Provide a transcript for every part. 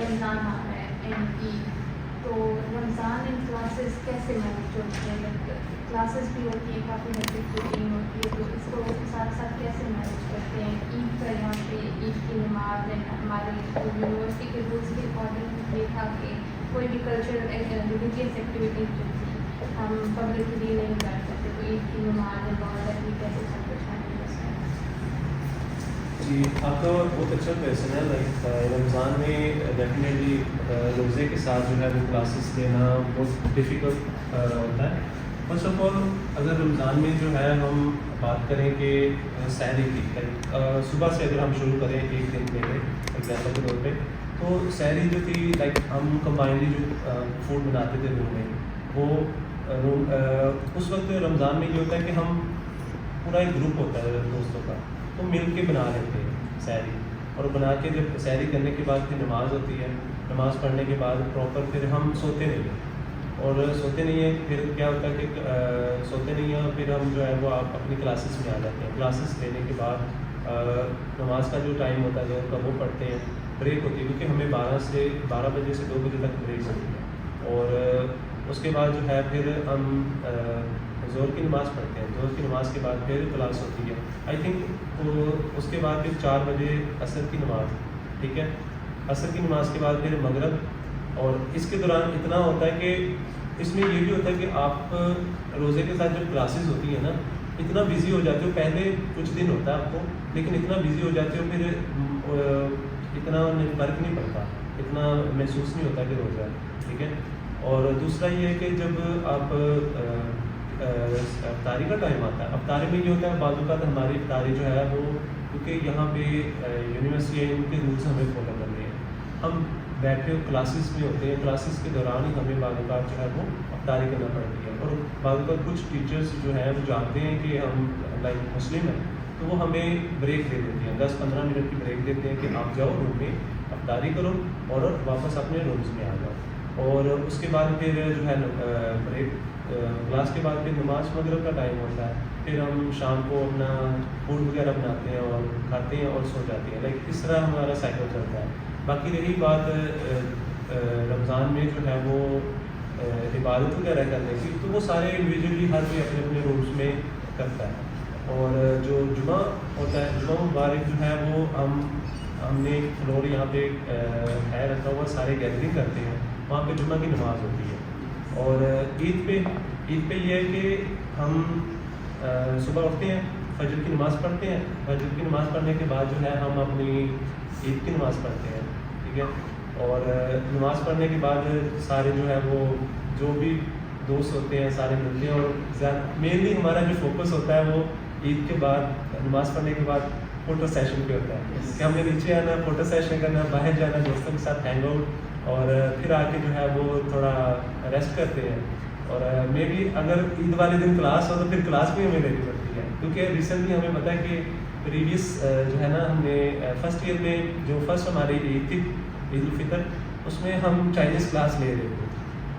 رمضان آ رہا ہے اینڈ عید، تو رمضان ان کلاسز کیسے مینیج ہوتے ہیں؟ کلاسز بھی ہوتی ہیں کافی ہیکٹک روٹین ہوتی ہے، تو اس کو ساتھ ساتھ کیسے مینیج کرتے ہیں؟ عید کا یہاں پہ عید کی نماز ہے، ہمارے یونیورسٹی کے رولس کے اکارڈنگ یہ تھا کہ کوئی بھی کلچرل ریلیجیس ایکٹیویٹیز جو تھی ہم پبلکلی نہیں کر سکتے، تو عید کی نماز ہے بہت اپنی کیسے سب کچھ مینیج کرتے ہیں؟ جی، آپ کا بہت اچھا کویشچن ہے. لائک رمضان میں ڈیفینیٹلی روزے کے ساتھ جو ہے وہ کلاسز لینا بہت ڈیفیکلٹ ہوتا ہے. فرسٹ آف آل اگر رمضان میں جو ہے ہم بات کریں کہ سحری کی، صبح سے اگر ہم شروع کریں ایک دن پہلے ایگزامپل کے طور پہ، تو سحری جو تھی لائک ہم کمبائنلی جو فوڈ بناتے تھے روم میں، وہ اس وقت رمضان میں یہ ہوتا ہے کہ ہم پورا ایک گروپ ہوتا ہے دوستوں کا، تو مل کے بنا لیتے ہیں سحری، اور بنا کے جب سحری کرنے کے بعد پھر نماز ہوتی ہے، نماز پڑھنے کے بعد پراپر پھر ہم سوتے نہیں ہیں، اور سوتے نہیں ہیں پھر کیا ہوتا ہے کہ سوتے نہیں ہیں، پھر ہم جو ہے وہ آپ اپنی کلاسز میں آ جاتے ہیں. کلاسز لینے کے بعد نماز کا جو ٹائم ہوتا ہے کا وہ پڑھتے ہیں، بریک ہوتی ہے کیونکہ ہمیں 12 بجے سے 2 بجے تک بریک ہوتی ہے، اور اس کے بعد جو ہے پھر ہم ظہر کی نماز پڑھتے ہیں. ظہر کی نماز کے بعد پھر کلاس ہوتی ہے آئی تھنک، تو اس کے بعد پھر 4 بجے عصر کی نماز، ٹھیک ہے، عصر کی نماز کے بعد پھر مغرب. اور اس کے دوران اتنا ہوتا ہے کہ اس میں یہ بھی ہوتا ہے کہ آپ روزے کے ساتھ جب کلاسز ہوتی ہیں نا، اتنا بزی ہو جاتے ہو، پہلے کچھ دن ہوتا ہے آپ کو، لیکن اتنا بزی ہو جاتے ہو پھر اتنا فرق نہیں پڑتا، اتنا محسوس نہیں ہوتا کہ روزہ ہے، ٹھیک ہے. اور دوسرا یہ ہے کہ جب آپ افطاری کا ٹائم آتا ہے، افطاری میں یہ ہوتا ہے بعض اوقات ہماری افطاری جو ہے وہ، کیونکہ یہاں پہ یونیورسٹی ہے، ان کے رولس ہمیں فالو کرنے ہیں، ہم بیٹھے کلاسز میں ہوتے ہیں، کلاسز کے دوران ہی ہمیں بعض اوقات جو ہے وہ افطاری کرنا پڑتی ہے. اور بعض اوقات کچھ ٹیچرس جو ہیں وہ جانتے ہیں کہ ہم لائک مسلم ہیں، تو وہ ہمیں بریک دے دیتے ہیں، 10-15 منٹ کی بریک دیتے ہیں کہ آپ جاؤ روم میں افطاری کرو اور واپس اپنے رومز میں آ جاؤ. اور اس کے بعد پھر جو ہے بریک کلاس کے بعد پھر نماز مغرب کا ٹائم ہوتا ہے، پھر ہم شام کو اپنا فوڈ وغیرہ بناتے ہیں اور کھاتے ہیں اور سو جاتے ہیں. لائک اس طرح ہمارا سائیکل چلتا ہے. باقی رہی بات رمضان میں جو ہے وہ عبادت وغیرہ کرنے کی، تو وہ سارے انڈیویجولی ہر کوئی اپنے اپنے رومس میں کرتا ہے. اور جو جمعہ ہوتا ہے، جمعہ مبارک جو ہے وہ ہم نے ایک فلور یہاں پہ ہے رکھا ہوا، سارے گیدرنگ کرتے ہیں، وہاں پہ جمعہ کی نماز ہوتی ہے. اور عید پہ یہ ہے کہ ہم صبح اٹھتے ہیں، فجر کی نماز پڑھتے ہیں، فجر کی نماز پڑھنے کے بعد جو ہے ہم اپنی عید کی نماز پڑھتے ہیں، ٹھیک ہے. اور نماز پڑھنے کے بعد سارے جو ہے وہ جو بھی دوست ہوتے ہیں سارے ملتے ہیں، اور مینلی ہمارا جو فوکس ہوتا ہے وہ عید کے بعد نماز پڑھنے کے بعد فوٹو سیشن پہ ہوتا ہے کہ ہم نے نیچے آنا، فوٹو سیشن کرنا، باہر جانا، دوستوں کے ساتھ ہینگ آؤٹ، اور پھر آ کے جو ہے وہ تھوڑا ریسٹ کرتے ہیں. اور مے بی اگر عید والے دن کلاس ہو تو پھر کلاس بھی ہمیں لینی پڑتی ہے، کیونکہ ریسنٹلی ہمیں پتہ ہے کہ پریویس جو ہے نا، ہم نے فرسٹ ایئر میں جو فرسٹ ہماری عید تھی عید الفطر، اس میں ہم چائنیز کلاس لے رہے تھے.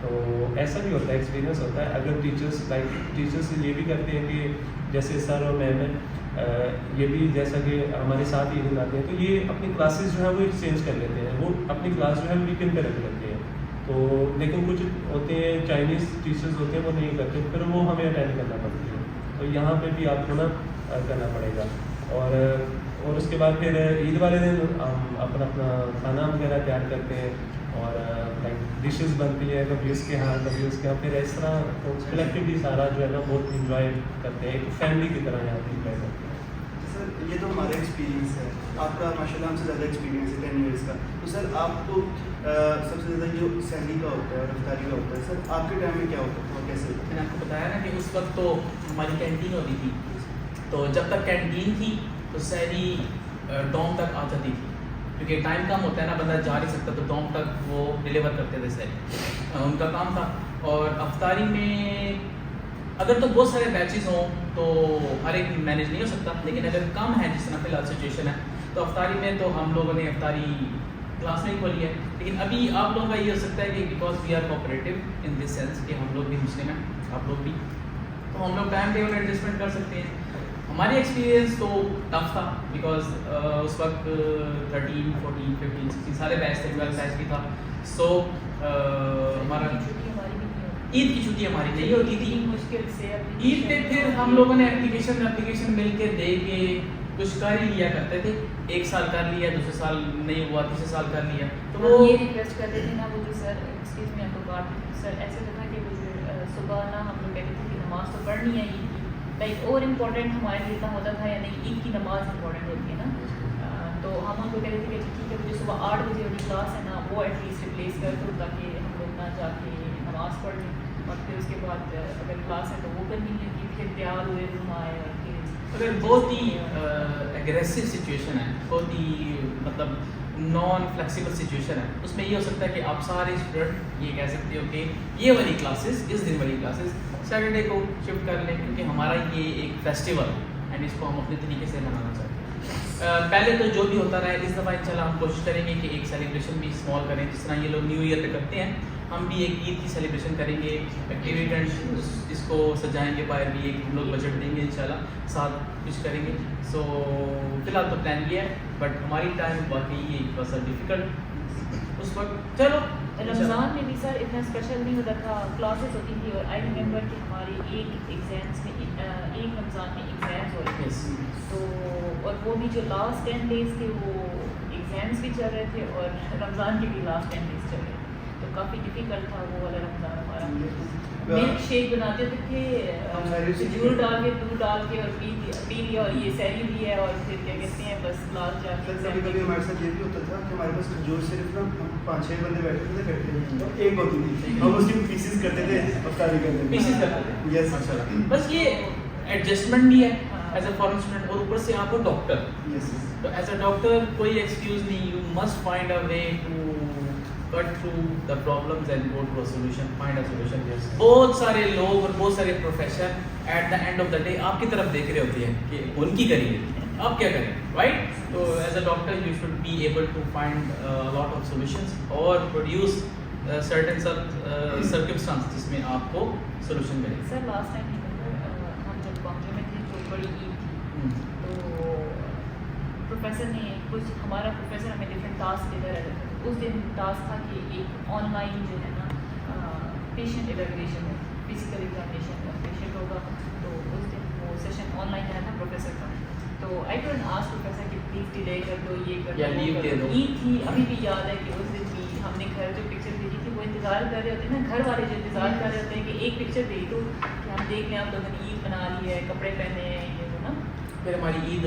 تو ایسا بھی ہوتا ہے، ایکسپیرینس ہوتا ہے. اگر ٹیچرس یہ بھی کرتے ہیں کہ جیسے سر اور میم ہیں، یہ بھی جیسا کہ ہمارے ساتھ عید مناتے ہیں، تو یہ اپنی کلاسز جو ہے وہ ایکسچینج کر لیتے ہیں، وہ اپنی کلاس جو ہے ویکینڈ پہ رکھ لیتے ہیں. تو لیکن کچھ ہوتے ہیں چائنیز ٹیچرز ہوتے ہیں وہ نہیں کرتے، پھر وہ ہمیں اٹینڈ کرنا پڑتی ہے. تو یہاں پہ بھی آپ کو نا کرنا پڑے گا. اور اس کے بعد پھر عید والے دن ہم اپنا کھانا وغیرہ تیار کرتے ہیں، اور لائک ڈشز بنتی ہیں، کبھی اس کے ہاں کبھی اس کے ہاں، پھر اس طرح کلیکٹیولی سارا جو ہے نا بہت انجوائے کرتے ہیں، ایک فیملی کی طرح یہاں پہ انجوائے کرتے ہیں. سر یہ تو ہمارا ایکسپیرینس ہے، آپ کا ماشاء اللہ ہم سے زیادہ ایکسپیرینس ہے 10 ایئرس کا. تو سر آپ کو سب سے زیادہ جو سحری کا ہوتا ہے اور افطاری کا ہوتا ہے، سر آپ کے ٹائم میں کیا ہوتا تھا اور کیسے؟ میں نے آپ کو بتایا نا کہ اس وقت تو ہماری کینٹین ہوتی تھی، تو جب تک کینٹین تھی تو سحری ڈوم تک آ جاتی تھی، کیونکہ ٹائم کم ہوتا ہے نا، بندہ جا نہیں سکتا، تو ڈوم تک وہ ڈیلیور کرتے تھے سحری، ان کا کام تھا. اور افطاری میں اگر تو بہت سارے بیچز ہوں تو ہر ایک مینیج نہیں ہو سکتا، لیکن اگر کم ہے جس طرح فی الحال سچویشن ہے، تو افطاری میں تو ہم لوگوں نے افطاری کلاس میں ہی کھولی ہے. لیکن ابھی آپ لوگوں کا یہ ہو سکتا ہے کہ because we are cooperative in this sense کہ ہم لوگ بھی مسلم ہیں، آپ لوگ بھی، تو ہم لوگ ٹائم ٹیبل ایڈجسٹمنٹ کر سکتے ہیں. ہماری ایکسپیرینس تو ٹف تھا بیکاز اس وقت 13 14 15 16 سارے بیچ تھے, 12 بیچ بھی تھا. سو ہمارا عید کی چھٹی ہماری نہیں ہوتی تھی مشکل سے. عید پہ پھر ہم لوگوں نے اپلیکیشن مل کے دے کے کچھ کر ہی لیا کرتے تھے. ایک سال کر لیا, دوسرے سال نہیں ہوا, تیسرے سال کر لیا. تو وہ یہ ریکویسٹ کرتے تھے نا وہ جو سر ایکسکیوز میں آپ کو بات سر ایسے ہوتا کہ وہ صبح نا ہم لوگ کہتے تھے کہ نماز تو پڑھنی ہے عید کی, لائک اور امپورٹنٹ ہمارے لیے اتنا ہوتا تھا یا نہیں, عید کی نماز امپورٹنٹ ہوتی ہے نا. تو ہم ان کو کہتے تھے کہ ٹھیک ہے جو صبح 8 بجے والی کلاس ہے نا وہ ایٹ لیسٹ ریپلیس کر دو تاکہ ہم لوگ نہ جا کے نماز پڑھ لیں, اور پھر اس کے بعد اگر کلاس ہے تو وہ کرنی ہے کہ پھر تیار ہوئے روم آئے. اور اگر بہت ہی اگریسو سچویشن ہے, بہت ہی مطلب نان فلیکسیبل سچویشن ہے, اس میں یہ ہو سکتا ہے کہ آپ سارے اسٹوڈنٹ یہ کہہ سکتے ہو کہ یہ والی کلاسز اس دن والی کلاسز سیٹرڈے کو شفٹ کر لیں کیونکہ ہمارا یہ ایک فیسٹیول ہے اینڈ اس کو ہم اپنے طریقے سے منانا چاہتے ہیں. پہلے تو جو بھی ہوتا رہا ہے, اس دفعہ انشاءاللہ ہم کوشش کریں گے کہ ایک سیلیبریشن بھی اسمال کریں, جس طرح یہ لوگ نیو ایئر پہ کرتے ہیں ہم بھی ایک عید کی سیلیبریشن کریں گے. ایکٹیویٹی اس کو سجائیں گے, باہر بھی ایک ہم لوگ بجٹ دیں گے انشاءاللہ, ساتھ کچھ کریں گے. سو فی الحال تو پلان یہ ہے, بٹ ہماری ٹائم واقعی یہ تھوڑا سا ڈیفیکلٹ اس وقت. چلو رمضان میں بھی سر اتنا اسپیشل نہیں ہوتا تھا, کلاسز ہوتی تھی. اور آئی ریممبر کہ ہماری ایک ایگزامس میں ایک رمضان میں ایگزامس ہو رہے تھے, تو اور وہ بھی جو لاسٹ 10 days تھے وہ ایگزامس بھی چل رہے تھے اور رمضان کے بھی لاسٹ 10 days چل رہے تھے, تو کافی ڈیفیکلٹ تھا وہ والا رمضان ہمارا. ملک شیک بناتے تھے کھجور ڈال کے دودھ ڈال کے اور پی لیا, اور یہ سیری بھی ہے, اور پھر کیا کہتے ہیں بس لاسٹ جا کے کبھی کبھی ہمارے ساتھ یہ بھی ہوتا تھا کہ ہمارے پاس کھجور صرف نا 5-6 بندے بیٹھے تھے کرتے ایک ہوتی تھی, ہم اس کی پیسز کرتے تھے افطاری کرتے پیسز کرتے تھے. یس ماشاءاللہ, بس یہ ایڈجسٹمنٹ بھی ہے ایز اے فارن اسٹوڈنٹ, اور اوپر سے آپ کو ڈاکٹر, یس تو ایز اے ڈاکٹر کوئی ایکسکیوز نہیں, you must find a way to cut through the problems and go to a solution, find a solution. بہت سارے لوگ اور بہت سارے profession at the end of the day آپ کی طرف دیکھ رہے ہوتے ہیں کہ ان کی کریے, آپ کیا کریں, رائٹ. تو as a doctor you should be able to find lot of solutions اور پروڈیوس سرٹن سرکمسٹانس جس میں آپ کو سولوشن ملے. سر لاسٹ ٹائم ہم جب بامبے میں تھے جو بڑی عید تھی, تو پروفیسر نے کچھ ہمارا پروفیسر ہمیں ڈفرینٹ ٹاسک دے رہا تھا. اس دن ٹاسک تھا کہ ایک آن لائن جو ہے نا پیشنٹ ایویلویشن ہے, فزیکل ایگزامینیشن کا پیشنٹ ہوگا, تو اس دن وہ سیشن آن لائن رہا تھا پروفیسر کا. تو آئی ڈونٹ آسک پروفیسر کہ پلیز ڈیلے کر دو, یہ کر دو, لیو دے دو. عید تھی, ابھی بھی یاد ہے کہ اس دن بھی ہم نے گھر جو پکچر بھیجی تھی وہ انتظار کر رہے ہوتے ہیں نا, گھر والے جو انتظار کر رہے ہوتے ہیں کہ ایک پکچر بھیج دو کہ ہم دیکھ لیں آپ لوگوں نے عید بنا لی ہے, کپڑے پہنے ہیں, یہ وہ نا. پھر ہماری عید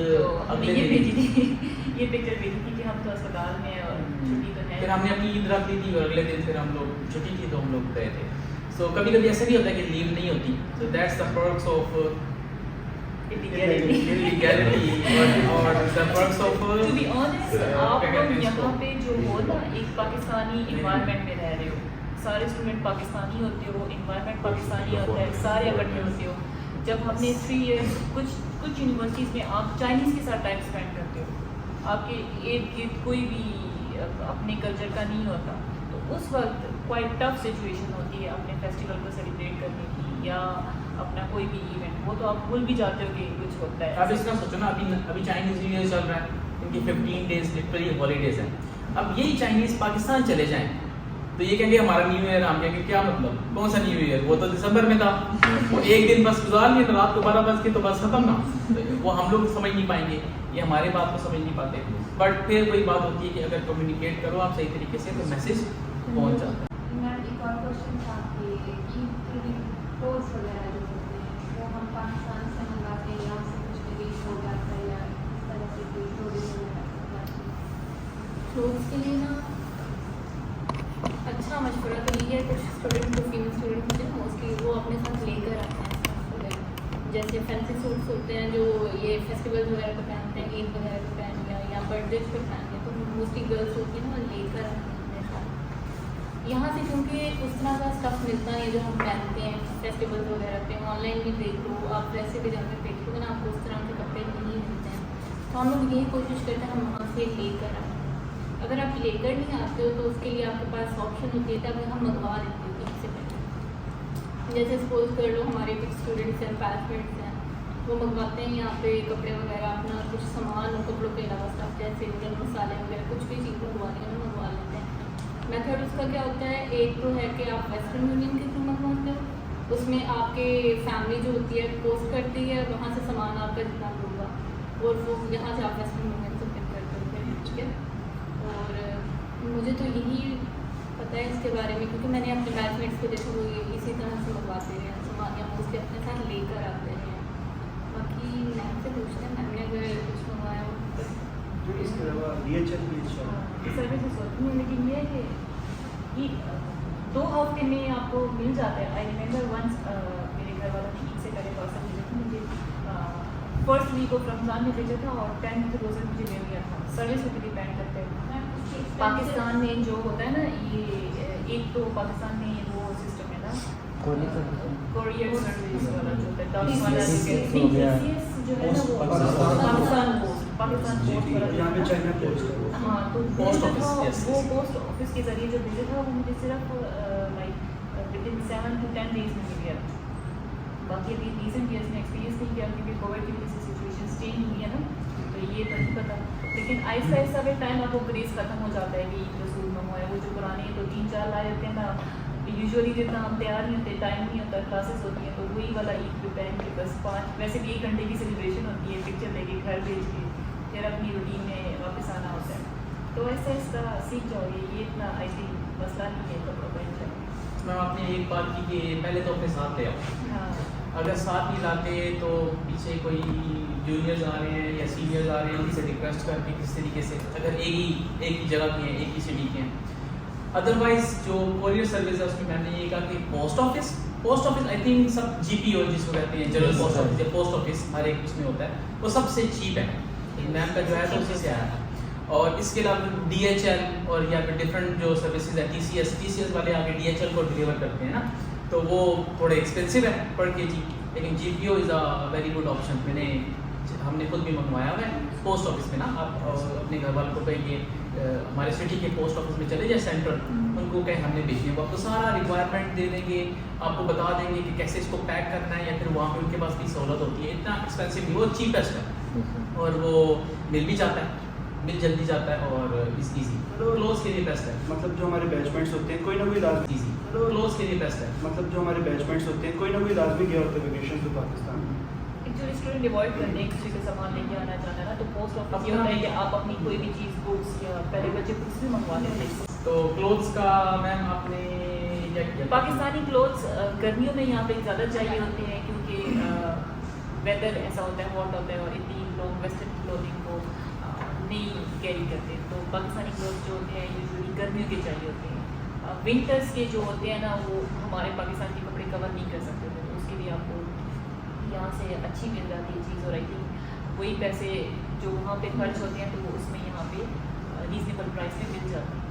ہم نے یہ بھیجی تھی, یہ پکچر بھیجی تھی کہ ہم تو اسپتال میں ہیں اور چھٹی تو ہے. پھر ہم نے اپنی عید رکھ دی تھی اور اگلے دن پھر ہم لوگ چھٹی تھی تو ہم لوگ گئے تھے. سو کبھی کبھی ایسا بھی ہوتا ہے کہ لیو نہیں ہوتی, so that's the perks of اور the perks of to be honest. آپ لوگ یہاں پہ جو ہو نا ایک پاکستانی انوائرمنٹ میں رہ رہے ہو, سارے اسٹوڈنٹ پاکستانی ہوتے ہو, انوائرمنٹ پاکستانی ہوتا ہے, سارے اکٹھے ہوتے ہو. جب ہم نے 3 years کچھ یونیورسٹیز میں آپ چائنیز کے ساتھ ٹائم اسپینڈ کرتے ہو, آپ کے ارد گرد کوئی بھی اپنے کلچر کا نہیں ہوتا, تو اس وقت کوائٹ ٹف سچویشن ہوتی ہے اپنے فیسٹیول کو سیلیبریٹ کرنے کی یا اپنا کوئی بھی ایونٹ. وہ تو آپ بھول بھی جاتے ہو کہ کچھ ہوتا ہے. اب اس کا سوچو نا, ابھی چائنیز نیو ایئر چل رہا ہے, ان کی 15 days لٹرلی ہالیڈیز ہیں. اب یہی چائنیز پاکستان چلے جائیں تو یہ کہیں گے ہمارا نیو ایئر, ہم کہیں گے کیا مطلب, کون سا نیو ایئر, وہ تو دسمبر میں تھا, وہ ایک دن بس گزار لیا, رات کو 12 بج کے تو بس ختم نا. وہ ہم لوگ سمجھ نہیں پائیں گے, یہ ہمارے بات کو سمجھ نہیں پاتے. بٹ پھر وہی بات ہوتی ہے کہ اگر کمیونیکیٹ کرو آپ صحیح طریقے سے تو میسیج پہنچ جاتا ہے. میم ایک اور کوشچن تھا کہ عید کے ٹورس وغیرہ جو ہوتے ہیں وہ ہم پاکستان سے منگاتے ہیں, یہاں سے کچھ ریلیز ہو جاتا ہے یا اس طرح سے کوئی ٹورس وغیرہ ہو جاتی ہے. کلوتھس کے لیے نا اچھا مشورہ تو یہ ہے, کچھ اسٹوڈنٹ جو فیمل اسٹوڈنٹ ہوتے ہیں موسٹلی وہ اپنے ساتھ لے کر آتے ہیں اسٹف وغیرہ, جیسے فینسی سوٹس ہوتے ہیں جو یہ فیسٹیول وغیرہ پہ پہنتے ہیں, عید وغیرہ پہ پہن لیا یا برتھ ڈیز پہ پہن لیا, تو موسٹلی گرلس ہوتی ہیں نا لے کر آتے ہیں اپنے ساتھ. یہاں سے کیونکہ اس طرح کا اسٹف ملتا ہے جو ہم پہنتے ہیں فیسٹیول وغیرہ پہ, آن لائن بھی دیکھ لو, آپ ویسے بھی جا کے دیکھ لو نا, آپ کو اس طرح کے کپڑے نہیں ملتے ہیں. تو ہم لوگ یہی کوشش کرتے ہیں ہم وہاں سے لے کر آئیں. اگر آپ لے کر نہیں آتے ہو تو اس کے لیے آپ کے پاس آپشن ہوتی ہے کہ ہم منگوا دیتے ہیں کہیں سے پہلے. جیسے سپوز کر لو ہمارے کچھ اسٹوڈنٹس ہیں, بیچ میٹس ہیں, وہ منگواتے ہیں یہاں پہ کپڑے وغیرہ اپنا کچھ سامان کپڑوں کے علاوہ سب جیسے گرم مسالے وغیرہ کچھ بھی چیز منگوانی ہے منگوا لیتے ہیں. میتھڈ اس کا کیا ہوتا ہے, ایک تو ہے کہ آپ ویسٹرن یونین کے تھرو منگواتے ہو, اس میں آپ کے فیملی جو ہوتی ہے پوسٹ کرتی ہے, وہاں سے سامان آپ کا جتنا ہوگا اور وہ یہاں سے آپ ویسٹرن یونین سے پک کر کرتے ہیں. ٹھیک ہے, اور مجھے تو یہی پتہ ہے اس کے بارے میں کیونکہ میں نے اپنے بیچ میٹس کو دیکھا وہ اسی طرح سے منگواتے رہے ہیں سامان یا موسٹلی اپنے ساتھ لے کر آتے ہیں. باقی میم سے پوچھتے ہیں میم نے اگر کچھ منگوایا ہو جو اس کے علاوہ DHL بھی سروسز ہوتی ہیں, لیکن یہ ہے کہ 2 ہفتے میں آپ کو مل جاتا ہے. آئی ریمبر ونس میرے گھر والا ٹھیک سے کرے پرسن مجھے تھا, مجھے فرسٹ ویک آف رمضان میں بھیجا تھا اور 10th روزہ مجھے مل گیا تھا. سروس پہ ڈپینڈ کرتے ہیں. پاکستان میں جو ہوتا ہے نا, یہ ایک تو پاکستان میں وہ سسٹم ہے نا کوریئر سروس والا جو ہوتا ہے ڈاک والا جو ہے نا وہ پاکستان پوسٹ یہاں پہ چائنا پوسٹ. ہاں, تو پوسٹ وہ آفس پوسٹ آفس کے ذریعے جو بھیجا تھا وہ مجھے صرف لائک ودن 7 to 10 days میں مل گیا. باقی ابھی ریسنٹ ایئرس میں ایکسپیرینس نہیں کیا کیونکہ کووڈ کی وجہ سے سچویشن چینج ہوئی ہے نا, تو یہ تو نہیں پتا. لیکن آہستہ آہستہ بھی ٹائم آپ کو کریز ختم ہو جاتا ہے کہ رسول منگوایا, وہ جو پرانے 2-3-4 لائے ہوتے ہیں نا, یوزلی جتنا ہم تیار نہیں ہوتے, ٹائم نہیں ہوتا, کلاسز ہوتی ہیں, تو وہی والا عید پہ پہن کے بس 5 ویسے بھی 1 گھنٹے کی سیلیبریشن ہوتی ہے, پکچر لے کے گھر بھیج کے پھر اپنی روٹین میں واپس آنا ہوتا ہے. تو ایسا ایسا سیکھ جاؤ گے, یہ اتنا آئی تھنک مسئلہ نہیں ہے کپڑوں کا. میم آپ نے ایک بات کی کہ پہلے تو اپنے ساتھ لے آؤ. ہاں, اگر ساتھ نہیں لاتے تو پیچھے کوئی جونیئرز آ رہے ہیں یا سینئرز آ رہے ہیں, ان سے ریکویسٹ کر کے کس طریقے سے, اگر ایک ہی جگہ کے ہیں, ایک ہی سٹی کے ہیں. ادروائز جو کوریئر سروس ہے اس میں میں نے یہ کہا کہ post office I think sub GPO جس کو کہتے ہیں جنرل پوسٹ آفس یا پوسٹ آفس ہر ایک اس میں ہوتا ہے, وہ سب سے چیپ ہے. میم کا جو ہے تو اسی سے آیا تھا. اور اس کے علاوہ DHL اور یا پھر ڈفرینٹ جو سروسز ہے TCS والے آگے DHL کو ڈلیور کرتے ہیں نا, تو وہ تھوڑے ایکسپینسو ہے پر KG, لیکن GPO is a very good option. ہم نے خود بھی منگوایا ہوا ہے پوسٹ آفس میں نا. آپ اپنے گھر والوں کو کہیں ہمارے سٹی کے پوسٹ آفس میں چلے جائیں سینٹرل, ان کو کہیں ہم نے بھیجنے, وہ آپ کو سارا ریکوائرمنٹ دے دیں گے, آپ کو بتا دیں گے کہ کیسے اس کو پیک کرنا ہے, یا پھر وہاں پہ ان کے پاس بھی سہولت ہوتی ہے. اتنا ایکسپینسو نہیں, وہ چیپسٹ ہے اور وہ مل بھی جاتا ہے, مل جلدی جاتا ہے اور ایزی. کلوز کے لیے بیسٹ ہے. مطلب جو ہمارے بیچمنٹس ہوتے ہیں کوئی نہ کوئی لازمی ایزی کلوز کے لیے بیسٹ ہے. مطلب جو ہمارے بیچمنٹس ہوتے ہیں کوئی نہ کوئی لازمی گیا ہوتا ہے ویکیشن تو پاکستان میں. ایکچولی اسٹوڈنٹ اوائڈ کرتے ہیں کسی کا سامان لے کے آنا جانا نا, تو پوسٹ آفس یہ ہوتا ہے کہ آپ اپنی کوئی بھی چیز بکس یا پہلے بچے بکس بھی منگوا لیتے ہیں. تو کلوتھس کا میم آپ نے کیا کیا؟ پاکستانی کلوتھس گرمیوں میں یہاں پہ زیادہ چاہیے ہوتے ہیں کیونکہ ویدر ایسا ہوتا ہے, ہاٹ ہوتا ہے, اور اتنی لوگ ویسٹرن کلوتھنگ کو نہیں کیری کرتے. تو پاکستانی کلوتھس جو ہوتے ہیں یوزلی گرمیوں کے چاہیے ہوتے ہیں. ونٹرس کے جو ہوتے ہیں نا وہ ہمارے پاکستان کے کپڑے کور نہیں کر سکتے, تو اس کے لیے آپ کو یہاں سے اچھی مل جاتی ہے چیز, اور آئی تھنک وہی پیسے جو وہاں پہ خرچ ہوتے ہیں تو وہ اس میں یہاں پہ ریزنیبل پرائس میں مل جاتی ہے.